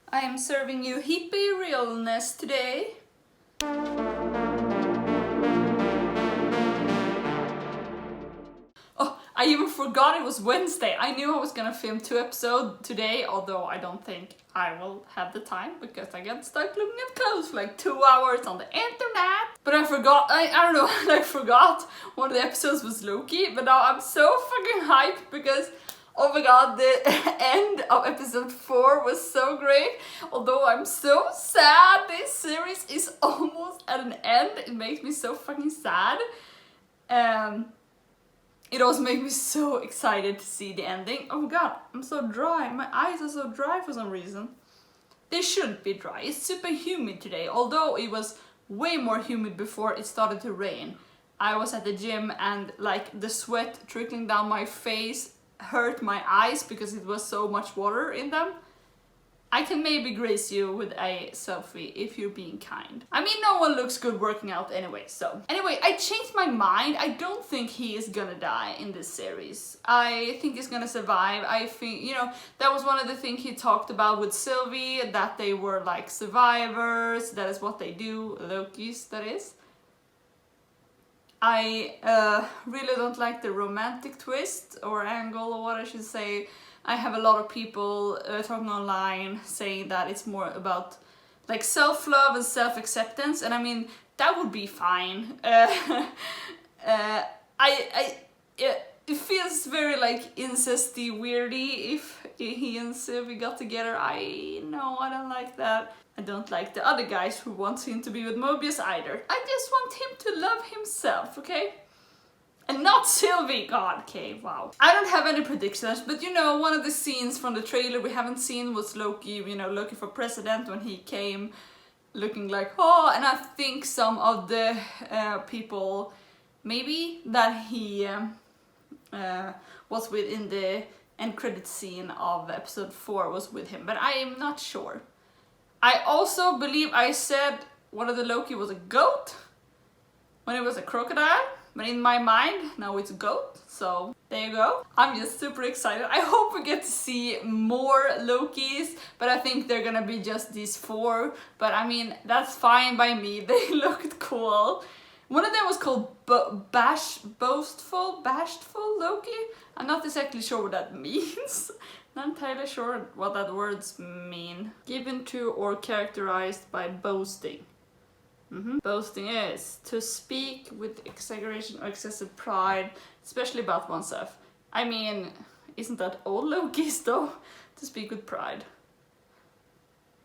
I am serving you hippie realness today. Oh, I even forgot it was Wednesday. I knew I was gonna film 2 episodes today, although I don't think I will have the time because I got stuck looking at clothes for like 2 hours on the internet. But I forgot, I don't know, I forgot one of the episodes was Loki, but now I'm so fucking hyped because oh my god, the end of episode 4 was so great. Although I'm so sad this series is almost at an end. It makes me so fucking sad. It also makes me so excited to see the ending. Oh my god, I'm so dry. My eyes are so dry for some reason. They shouldn't be dry. It's super humid today. Although it was way more humid before it started to rain. I was at the gym and like the sweat trickling down my face hurt my eyes because it was so much water in them. I can maybe grace you with a selfie if you're being kind. I mean, no one looks good working out anyway, so. Anyway, I changed my mind. I don't think he is gonna die in this series. I think he's gonna survive. I think, you know, that was one of the things he talked about with Sylvie, that they were like survivors, that is what they do, Lokis, that is. I really don't like the romantic twist or angle or what I should say. I have a lot of people talking online saying that it's more about like self-love and self-acceptance, and I mean that would be fine. It feels very like incesty weirdy if he and Sylvie got together. I don't like that. I don't like the other guys who want him to be with Mobius either. I just want him to love himself, okay? And not Sylvie, god, okay, wow. I don't have any predictions, but you know, one of the scenes from the trailer we haven't seen was Loki, you know, looking for president when he came, looking like, oh, and I think some of the people, maybe that he was with in the end credit scene of episode 4 was with him, but I am not sure. I also believe I said one of the Loki was a goat when it was a crocodile. But in my mind, now it's a goat, so there you go. I'm just super excited. I hope we get to see more Lokis, but I think they're gonna be just these 4. But I mean, that's fine by me. They looked cool. One of them was called Bashful Loki. I'm not exactly sure what that means. Not entirely sure what that words mean. Given to or characterized by boasting. Boasting is to speak with exaggeration or excessive pride, especially about oneself. I mean, isn't that all Lokis though? To speak with pride.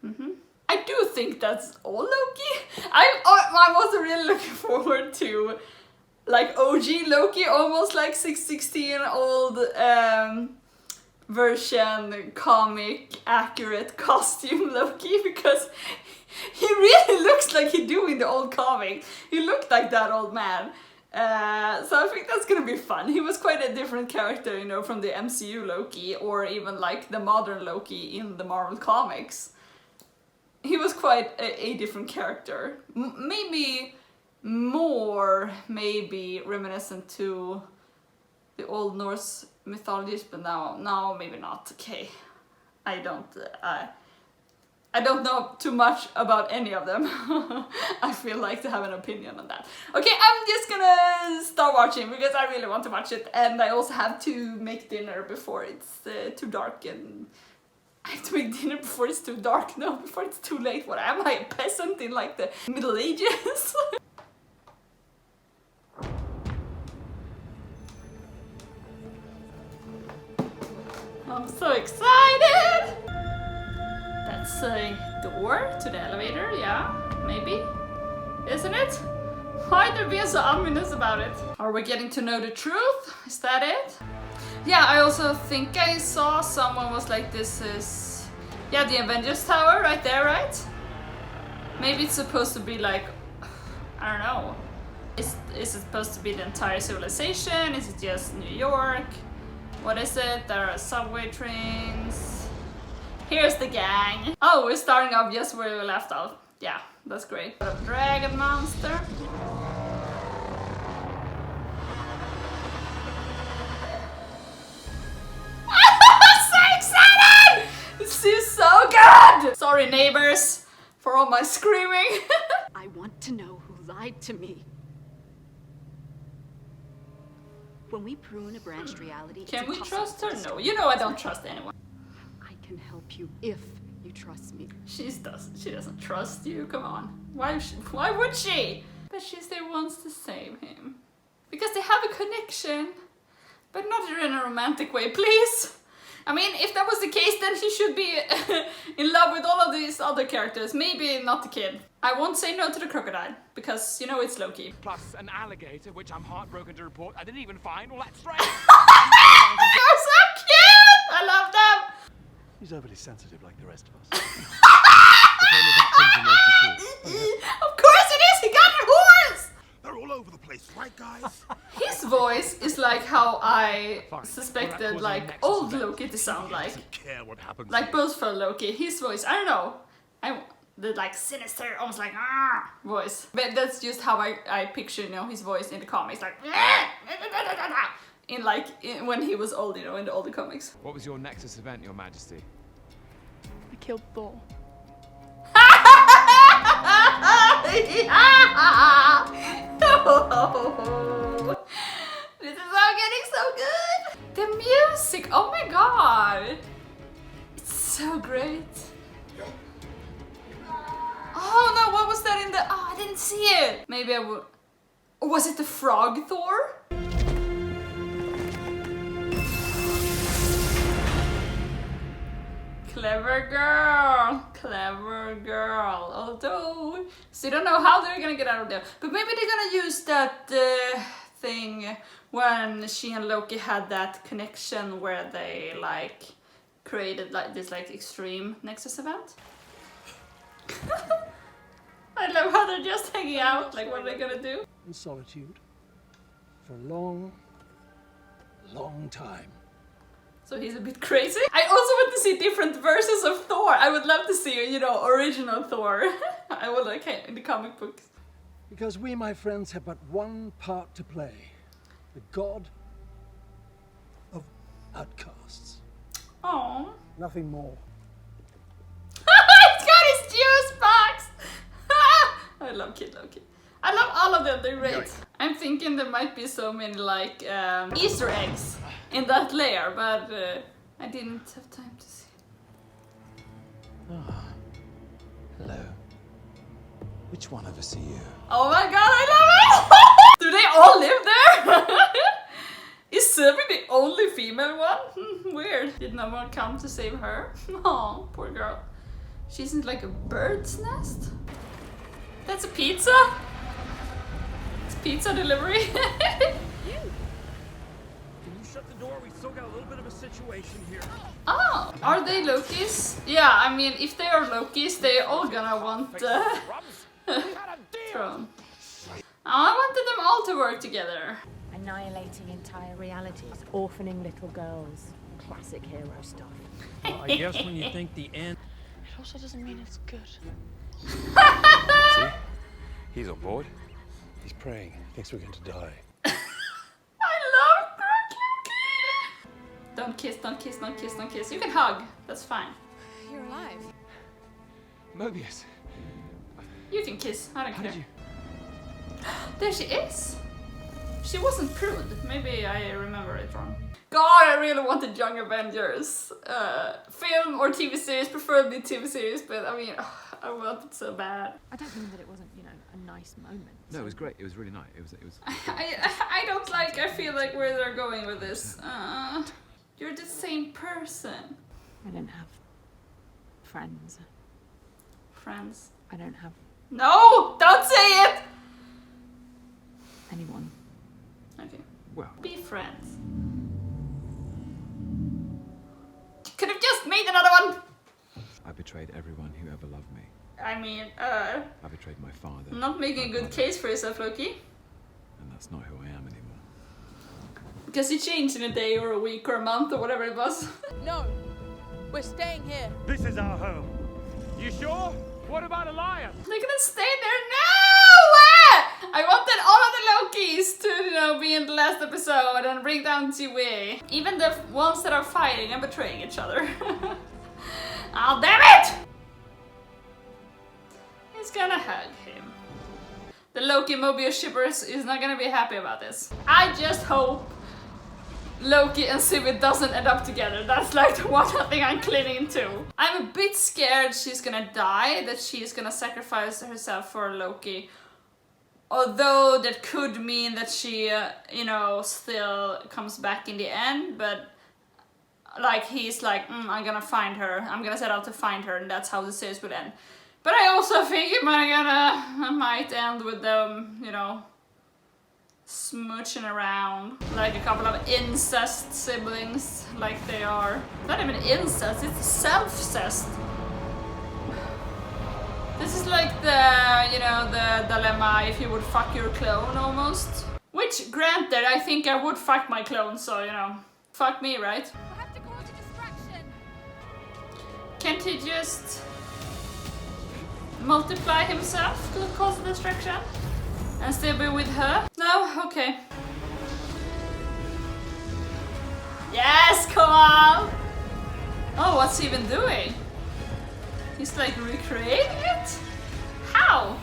I do think that's all Loki. I was really looking forward to like OG Loki, almost like 616 old version comic accurate costume Loki, because he really looks like he do in the old comic. He looked like that old man. So I think that's gonna be fun. He was quite a different character, you know, from the MCU Loki or even like the modern Loki in the Marvel comics. He was quite a different character. Maybe more, reminiscent to the old Norse mythologies, but now maybe not. Okay, I don't know too much about any of them. I feel like to have an opinion on that. Okay, I'm just gonna start watching because I really want to watch it, and I also have to make dinner before it's too dark, and I have to make dinner before it's too dark. No, before it's too late. What am I, a peasant in like the Middle Ages? I'm so excited! That's a door to the elevator, yeah, maybe? Isn't it? Why are they being so ominous about it? Are we getting to know the truth? Is that it? Yeah, I also think I saw someone was like, this is... yeah, the Avengers Tower right there, right? Maybe it's supposed to be like... I don't know. Is it supposed to be the entire civilization? Is it just New York? What is it? There are subway trains. Here's the gang. Oh, we're starting off just where we left off. Yeah, that's great. A dragon monster. So excited! This is so good! Sorry, neighbors, for all my screaming. I want to know who lied to me. When we prune a branched reality, Can it's we impossible trust to her? destroy No, you know I don't trust anyone. I can help you if you trust me. She doesn't trust you, come on. Why would she? But she still wants to save him. Because they have a connection. But not in a romantic way, please. I mean, if that was the case, then he should be in love with all of these other characters. Maybe not the kid. I won't say no to the crocodile, because, you know, it's Loki. Plus an alligator, which I'm heartbroken to report I didn't even find all that strange. They're so cute! I love them! He's overly sensitive like the rest of us. Of course it is! He got a horse! They're all over the place, right, guys? His voice is like how I suspected, like, old Loki to sound like. Doesn't care what happens. Like both for Loki. His voice, I don't know. The like sinister, almost like voice. But that's just how I picture, you know, his voice in the comics, like when he was old, you know, in the older comics. What was your Nexus event, Your Majesty? I killed Thor. This is all getting so good. The music, oh my god, it's so great. Oh no, what was that in the... Oh, I didn't see it. Maybe I would... Or was it the frog Thor? Clever girl. Clever girl. Although... So you don't know how they're gonna get out of there. But maybe they're gonna use that thing when she and Loki had that connection where they like created like this like extreme Nexus event. I love how they're just hanging out, like what are they gonna do? In solitude. For a long, long time. So he's a bit crazy. I also want to see different versions of Thor. I would love to see, you know, original Thor. I would like in the comic books. Because we, my friends, have but one part to play. The god of outcasts. Oh. Nothing more. He's got his juice box! I love Kid Loki. I love all of them, they're great. I'm thinking there might be so many like Easter eggs in that layer, but I didn't have time to see. Hello. Which one of us are you? Oh my god, I love it! Do they all live there? Is Sylvie the only female one? Weird. Did no one come to save her? Oh, poor girl. She's in like a bird's nest? That's a pizza? It's pizza delivery? Can you shut the door? We still got a little bit of a situation here. Oh, are they Lokis? Yeah, I mean, if they are Lokis, they're all gonna want the throne. I wanted them all to work together. Annihilating entire realities, orphaning little girls. Classic hero stuff. Well, I guess when you think the end... It also doesn't mean it's good. See? He's on board. He's praying. Thinks we're going to die. I love Loki. Don't kiss, don't kiss, don't kiss, don't kiss. You can hug. That's fine. You're alive. Mobius. You can kiss. I don't How care. did you... There she is. She wasn't pruned. Maybe I remember it wrong. God, I really wanted Young Avengers. Film or TV series, preferably TV series, but I mean, I want it so bad. I don't mean that it wasn't, you know, a nice moment. No, it was great. It was really nice. It was I don't like, I feel like where they're going with this. You're the same person. I don't have friends. Friends. I don't have No! Don't say it! anyone. Okay. Well, Be friends. You could have just made another one! I betrayed everyone who ever loved me. I mean, I betrayed my father. not making a my good mother, case for yourself, Loki. And that's not who I am anymore. Because you changed in a day or a week or a month or whatever it was. No, we're staying here. This is our home. You sure? What about Elias? They're gonna stay there now! I wanted all of the Lokis to, you know, be in the last episode and bring down TV. Even the ones that are fighting and betraying each other. Oh, damn it! He's gonna hug him. The Loki Mobius shippers is not gonna be happy about this. I just hope Loki and Sylvie doesn't end up together. That's like the one thing I'm clinging to. I'm a bit scared she's gonna die, that she's gonna sacrifice herself for Loki. Although that could mean that she, you know, still comes back in the end, but like he's like, I'm gonna find her. I'm gonna set out to find her, and that's how the series would end. But I also think it might end with them, you know, smooching around like a couple of incest siblings, like they are. Not even incest, it's self-cest. This is like the, you know, the dilemma if you would fuck your clone almost. Which, granted, I think I would fuck my clone, so, you know, fuck me, right? We'll have to cause a distraction. Can't he just multiply himself to cause a distraction? And still be with her? No? Okay. Yes, come on! Oh, what's he even doing? He's like recreating it? How?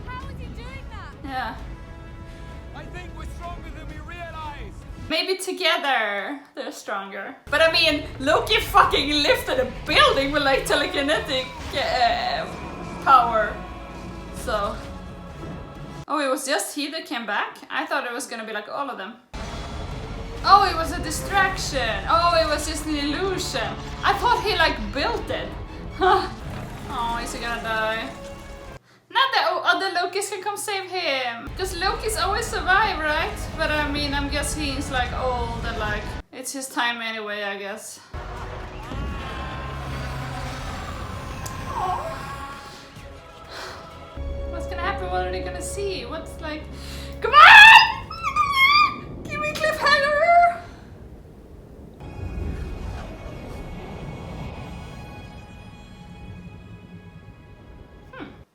How is he doing that? Yeah. I think we're stronger than we realize. Maybe together they're stronger. But I mean, Loki fucking lifted a building with like telekinetic power. So. Oh, it was just he that came back? I thought it was gonna be like all of them. Oh, it was a distraction. Oh, it was just an illusion. I thought he like built it. Oh, is he gonna die? Not that other Lokis can come save him. Because Lokis always survive, right? But I mean, I'm guessing he's like old and like, it's his time anyway, I guess. Oh. What's gonna happen? What are they gonna see? What's like... Come on! Give me cliffhanger!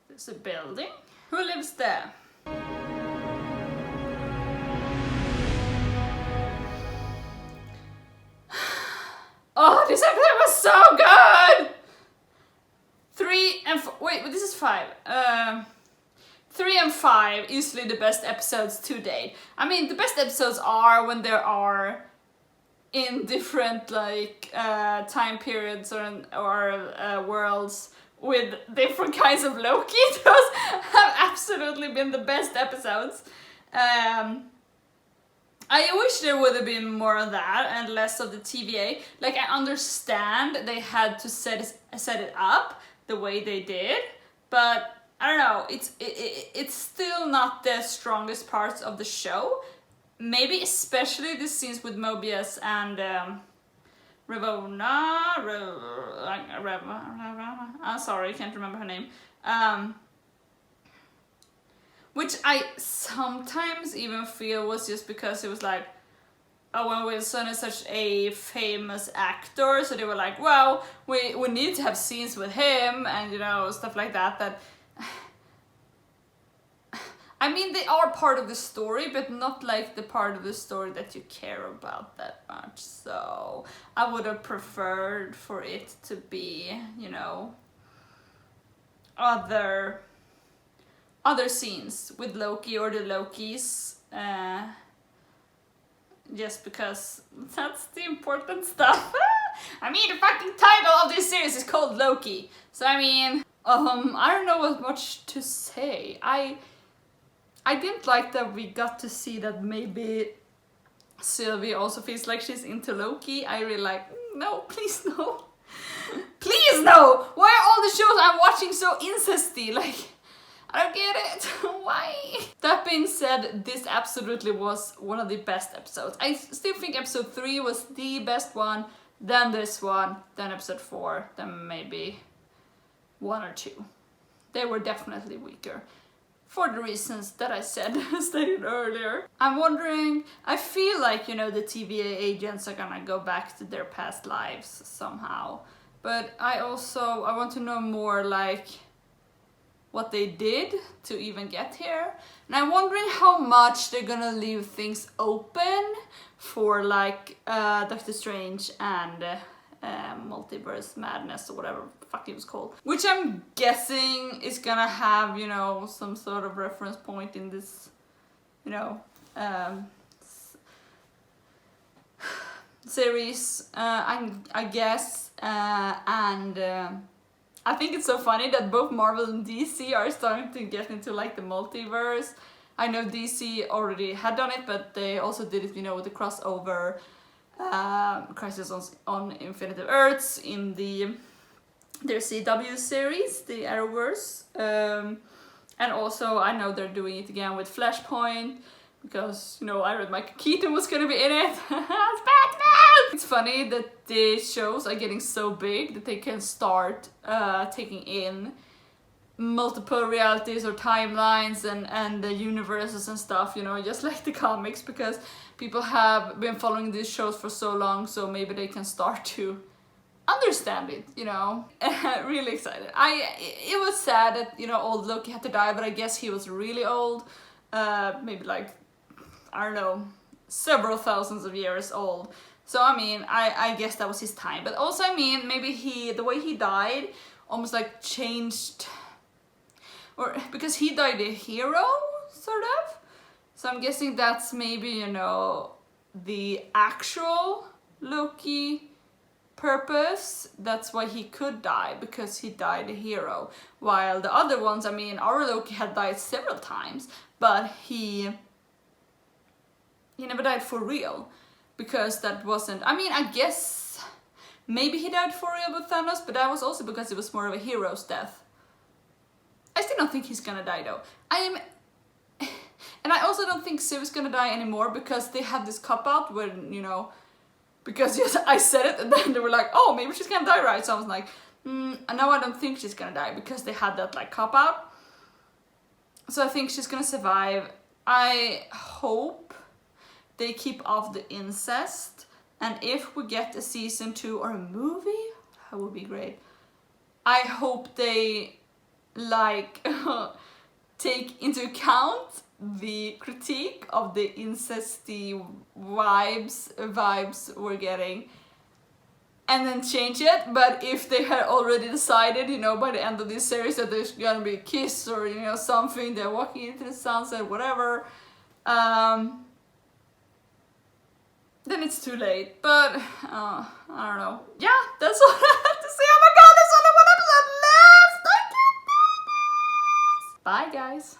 There's a building. Who lives there? Oh, this episode was so good! 3 and 4. Wait, this is 5. 3 and 5 easily the best episodes to date. I mean, the best episodes are when there are in different like time periods or worlds with different kinds of Loki. Those have absolutely been the best episodes. I wish there would have been more of that and less of the TVA. Like, I understand they had to set it up the way they did, but I don't know, it's still not the strongest parts of the show. Maybe especially the scenes with Mobius and Ravonna. I'm sorry, I can't remember her name. Which I sometimes even feel was just because it was like, Owen Wilson is such a famous actor, so they were like, well, we need to have scenes with him and, you know, stuff like that. That I mean, they are part of the story, but not like the part of the story that you care about that much. So I would have preferred for it to be, you know, other scenes with Loki or the Lokis, just because that's the important stuff. I mean, the fucking title of this series is called Loki, so I mean, I don't know what much to say. I didn't like that we got to see that maybe Sylvie also feels like she's into Loki. I really like, no, please no. Please no! Why are all the shows I'm watching so incesty? Like, I don't get it. Why? That being said, this absolutely was one of the best episodes. I still think episode 3 was the best one, then this one, then episode 4, then maybe 1 or 2. They were definitely weaker, for the reasons that I stated earlier. I'm wondering, I feel like, you know, the TVA agents are gonna go back to their past lives somehow. But I want to know more, like, what they did to even get here. And I'm wondering how much they're gonna leave things open for, like, Doctor Strange and Multiverse Madness or whatever the fuck it was called. Which I'm guessing is gonna have, you know, some sort of reference point in this, you know, series, I guess, and I think it's so funny that both Marvel and DC are starting to get into like the multiverse. I know DC already had done it, but they also did it, you know, with the crossover Crisis on Infinite Earths in their CW series, the Arrowverse, and also I know they're doing it again with Flashpoint, because, you know, I read Michael Keaton was gonna be in it. It's Batman! It's funny that the shows are getting so big that they can start taking in multiple realities or timelines and the universes and stuff, you know, just like the comics, because people have been following these shows for so long, so maybe they can start to understand it, you know. Really excited. It was sad that, you know, old Loki had to die, but I guess he was really old, maybe like, I don't know, several thousands of years old. So I mean, I guess that was his time. But also, I mean, maybe the way he died almost like changed, or because he died a hero, sort of. So I'm guessing that's maybe, you know, the actual Loki purpose. That's why he could die, because he died a hero. While the other ones, I mean, our Loki had died several times, but he never died for real, because that wasn't, I mean, I guess maybe he died for real with Thanos, but that was also because it was more of a hero's death. I still don't think he's gonna die though. And I also don't think Sue is gonna die anymore, because they had this cop-out where, you know, because yes, I said it and then they were like, oh, maybe she's gonna die, right? So I was like, no, I don't think she's gonna die, because they had that like cop-out. So I think she's gonna survive. I hope they keep off the incest, and if we get a season 2 or a movie, that would be great. I hope they like take into account the critique of the incesty vibes we're getting, and then change it. But if they had already decided, you know, by the end of this series that there's gonna be a kiss or, you know, something, they're walking into the sunset, whatever, then it's too late. But I don't know. Yeah, that's all I have to say. Oh my god, there's only one episode left! I can't do this! Bye guys.